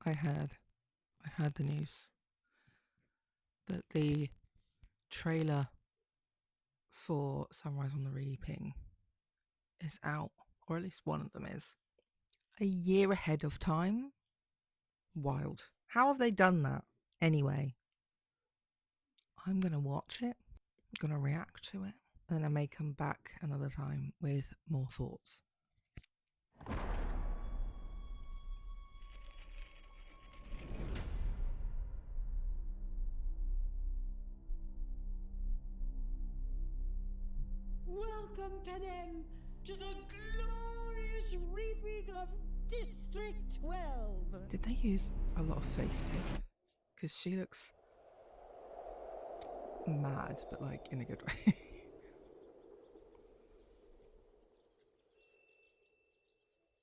I heard the news that the trailer for Sunrise on the Reaping is out, or at least one of them is, a year ahead of time. Wild. How have they done that? Anyway, I'm gonna watch it, I'm gonna react to it, and then I may come back another time with more thoughts. Welcome, Panem, to the glorious reaping of District 12. Did they use a lot of face tape? Because she looks mad, but like in a good way.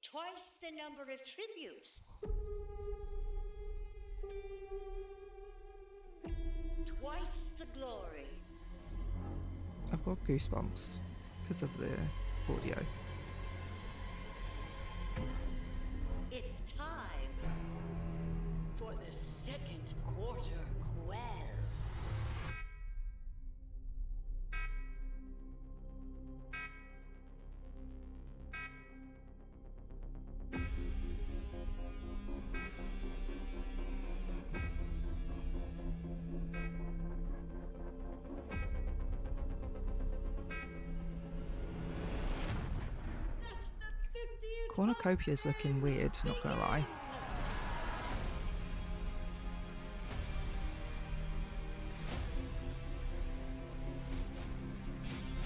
Twice the number of tributes. Twice the glory. I've got goosebumps because of the audio. It's time for the second quarter quell. That's the 50th Cornucopia's looking weird, not gonna lie.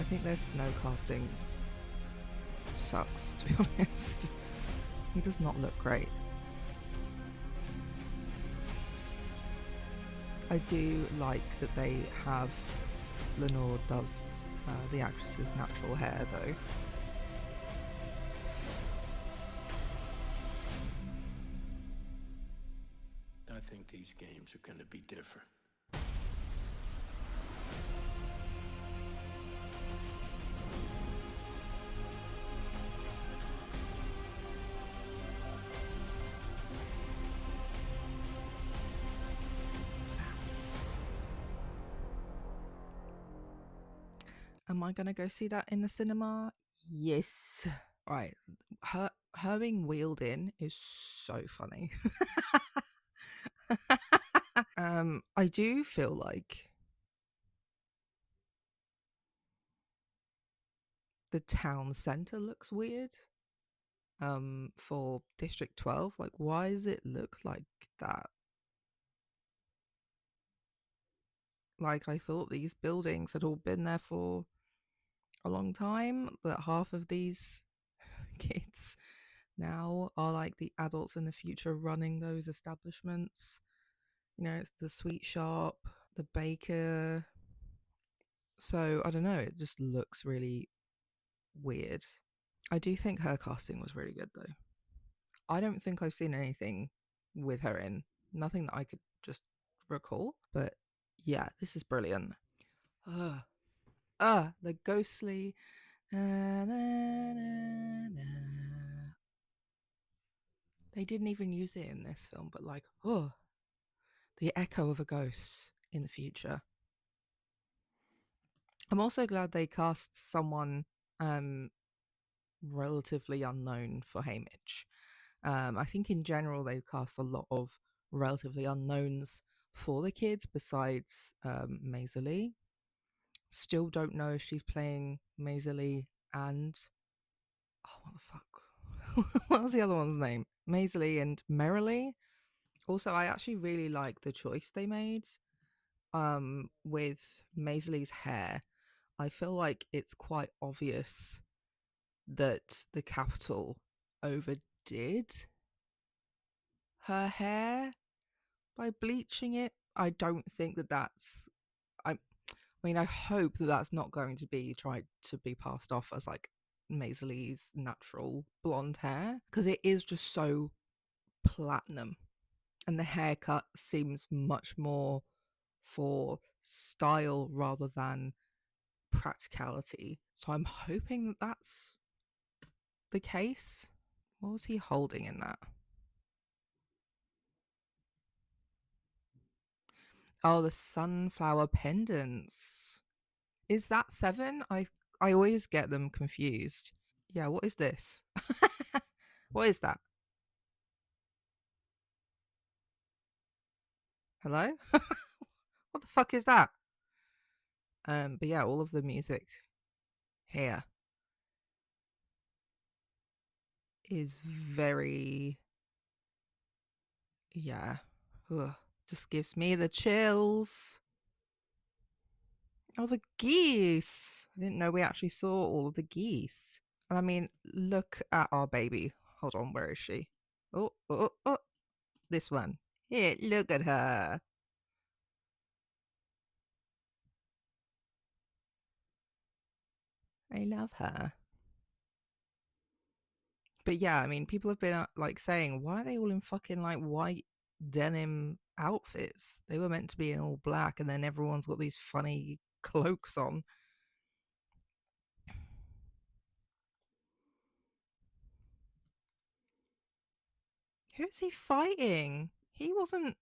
I think their snow casting sucks, to be honest. He does not look great. I do like that they have Lenore does the actress's natural hair though. I think these games are going to be different. Am I gonna go see that in the cinema? Yes. Right. Her being wheeled in is so funny. I do feel like the town centre looks weird. For District 12. Like, why does it look like that? Like, I thought these buildings had all been there for a long time, that half of these kids now are like the adults in the future running those establishments. You know, it's the sweet shop, the baker. So I don't know, it just looks really weird. I do think her casting was really good though. I don't think I've seen anything with her in, nothing that I could just recall, but yeah, this is brilliant. The ghostly. They didn't even use it in this film, but like, the echo of a ghost in the future. I'm also glad they cast someone relatively unknown for Haymitch. I think in general they've cast a lot of relatively unknowns for the kids besides Maisie. Still don't know if she's playing Maisie and what the fuck? What was the other one's name? Maisie and Merrily. Also, I actually really like the choice they made with Maisie's hair. I feel like it's quite obvious that the Capitol overdid her hair by bleaching it. I don't think that that's I mean, I hope that that's not going to be tried to be passed off as like Maisie's natural blonde hair, because it is just so platinum, and the haircut seems much more for style rather than practicality. So I'm hoping that that's the case. What was he holding in that? Oh, the sunflower pendants. Is that 7? I always get them confused. Yeah, what is this? What is that? Hello? What the fuck is that? But yeah, all of the music here is very, yeah, ugh, just gives me the chills. Oh, the geese. I didn't know we actually saw all of the geese. And I mean, look at our baby. Hold on, where is she? Oh, oh, oh, oh. This one. Here, look at her. I love her. But yeah, I mean, people have been like saying, why are they all in fucking like white denim outfits? They were meant to be in all black, and then everyone's got these funny cloaks on. Who's he fighting? He wasn't.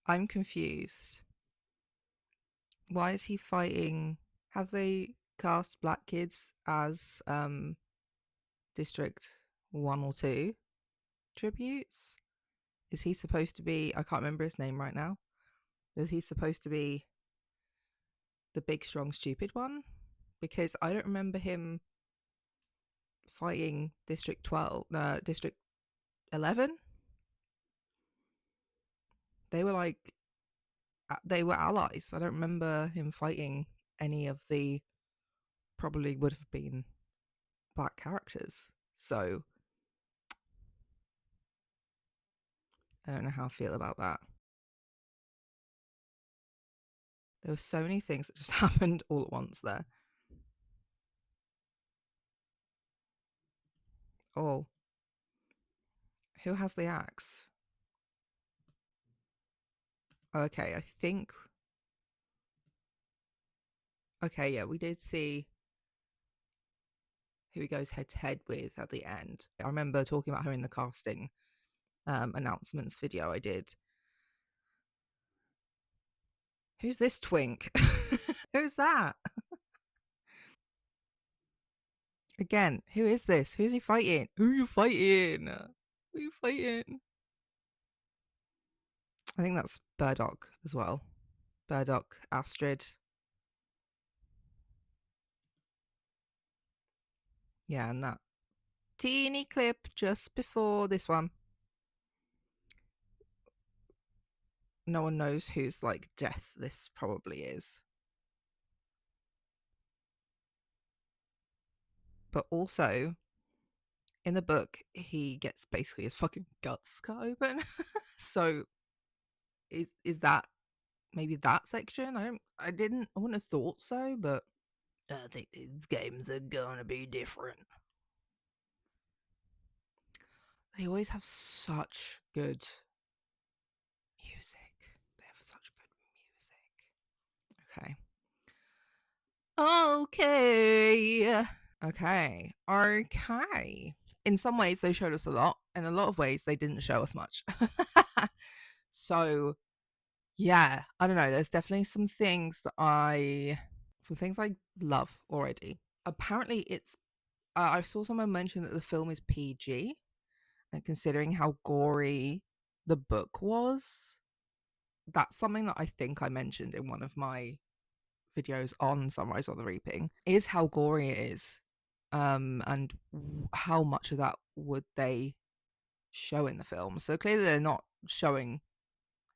I'm confused. Why is he fighting? Have they cast black kids as District 1 or 2 tributes? Is he supposed to be, I can't remember his name right now. Is he supposed to be the big, strong, stupid one? Because I don't remember him fighting District 12, District 11. They were like, they were allies. I don't remember him fighting any of the probably would have been black characters. So I don't know how I feel about that. There were so many things that just happened all at once there. Oh, who has the axe? Okay, I think. Okay, yeah, we did see who he goes head to head with at the end. I remember talking about her in the casting announcements video I did. Who's this twink? Who's that? Again, who is this? Who's he fighting? Who are you fighting? Who are you fighting? I think that's Burdock as well. Burdock, Astrid. Yeah, and that teeny clip just before this one. No one knows whose like death this probably is. But also, in the book, he gets basically his fucking guts cut open. So is that maybe that section? I wouldn't have thought so, but I think these games are gonna be different. They always have such good music. They have such good music. Okay. Okay. In some ways, they showed us a lot. In a lot of ways, they didn't show us much. So, yeah, I don't know. There's definitely some things I love already. Apparently, it's. I saw someone mention that the film is PG, and considering how gory the book was, that's something that I think I mentioned in one of my videos on Sunrise on the Reaping, is how gory it is, and how much of that would they show in the film. So clearly they're not showing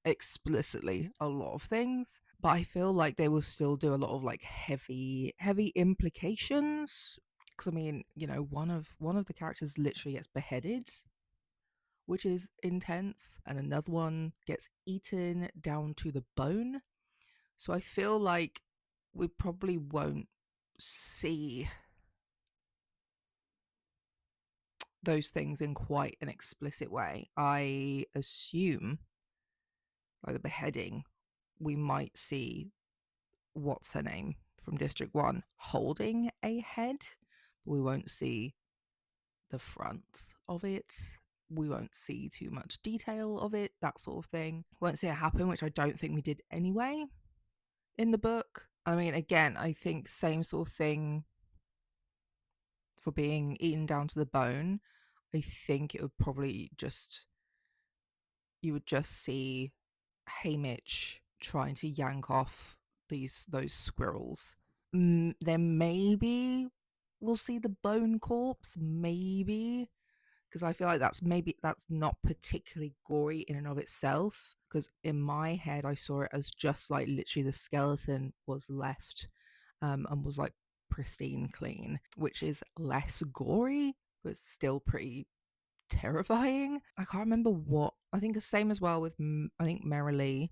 explicitly a lot of things, but I feel like they will still do a lot of like heavy implications. Because I mean, you know, one of the characters literally gets beheaded, which is intense, and another one gets eaten down to the bone. So I feel like we probably won't see those things in quite an explicit way. I assume, like the beheading, we might see what's her name from District 1 holding a head, We won't see the front of it. We won't see too much detail of it, that sort of thing. Won't see it happen, which I don't think we did anyway in the book. I mean, again, I think same sort of thing for being eaten down to the bone. I think it would probably just, you would just see Haymitch trying to yank off those squirrels. Then maybe we'll see the bone corpse, maybe, because I feel like that's not particularly gory in and of itself, because in my head I saw it as just like literally the skeleton was left and was like pristine clean, which is less gory but still pretty terrifying. I can't remember what. I think the same as well with I think Maisley.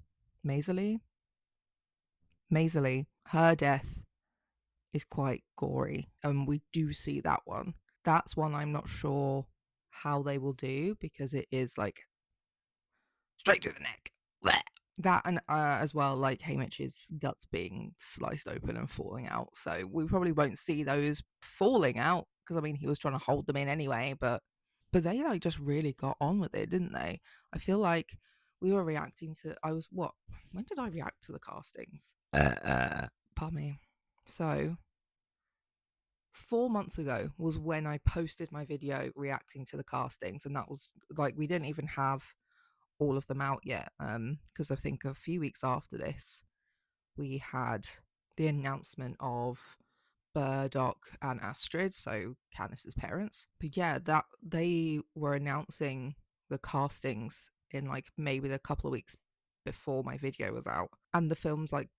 Her death is quite gory, and we do see that one. That's one I'm not sure how they will do, because it is like straight through the neck. Blech. That, and as well, like Haymitch's guts being sliced open and falling out. So we probably won't see those falling out, because I mean he was trying to hold them in anyway, but they like just really got on with it, didn't they? I feel like we were reacting to, when did I react to the castings? Pardon me. So 4 months ago was when I posted my video reacting to the castings, and that was like, we didn't even have all of them out yet, because I think a few weeks after this we had the announcement of Burdock and Astrid, so Candace's parents. But yeah, that they were announcing the castings in like maybe a couple of weeks before my video was out, and the film's like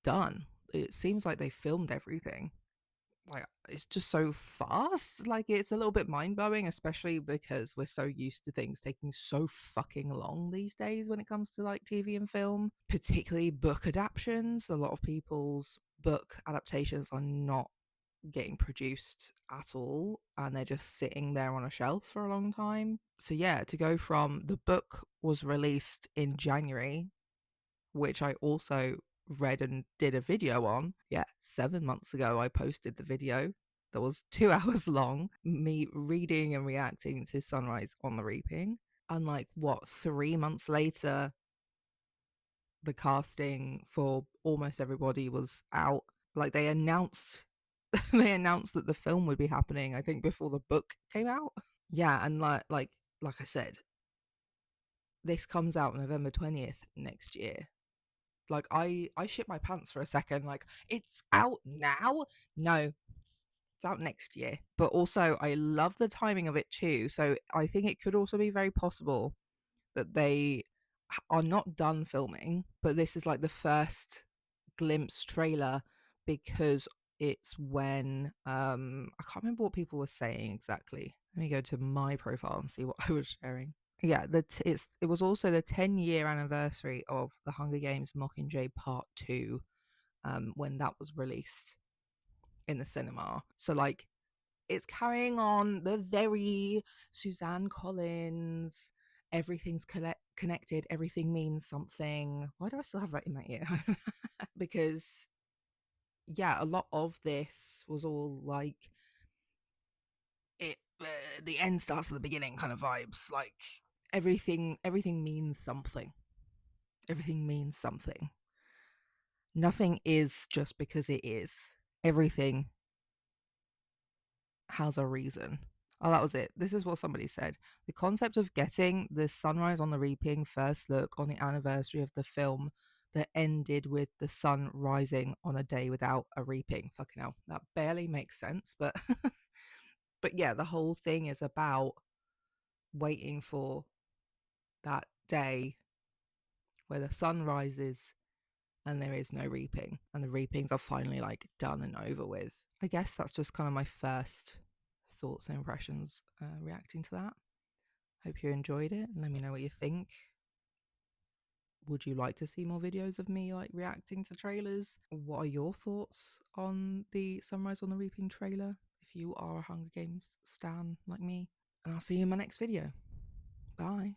done. It seems like they filmed everything. Like, it's just so fast. Like, it's a little bit mind-blowing, especially because we're so used to things taking so fucking long these days when it comes to like TV and film, particularly book adaptations. A lot of people's book adaptations are not getting produced at all, and they're just sitting there on a shelf for a long time. So yeah, to go from the book was released in January, which I also read and did a video on. Yeah, 7 months ago I posted the video that was 2 hours long, me reading and reacting to Sunrise on the Reaping. And like, what, 3 months later, the casting for almost everybody was out. Like, they announced that the film would be happening, I think, before the book came out. Yeah, and like I said, this comes out November 20th next year. Like, I shit my pants for a second, like, it's out now? No, it's out next year. But also, I love the timing of it too. So I think it could also be very possible that they are not done filming, but this is like the first glimpse trailer, because it's when I can't remember what people were saying exactly. Let me go to my profile and see what I was sharing. Yeah, it was also the 10-year anniversary of the Hunger Games Mockingjay Part 2, when that was released in the cinema. So like, it's carrying on the very Suzanne Collins, everything's connected, everything means something. Why do I still have that in my ear? Because yeah, a lot of this was all like, it the end starts at the beginning kind of vibes. Like, everything means something. Everything means something. Nothing is just because it is. Everything has a reason. Oh, that was it. This is what somebody said. The concept of getting the Sunrise on the Reaping first look on the anniversary of the film that ended with the sun rising on a day without a reaping. Fucking hell, that barely makes sense, but but yeah, the whole thing is about waiting for that day where the sun rises and there is no reaping, and the reapings are finally like done and over with. I guess that's just kind of my first thoughts and impressions reacting to that. Hope you enjoyed it, and let me know what you think. Would you like to see more videos of me like reacting to trailers? What are your thoughts on the Sunrise on the Reaping trailer, if you are a Hunger Games stan like me? And I'll see you in my next video. Bye.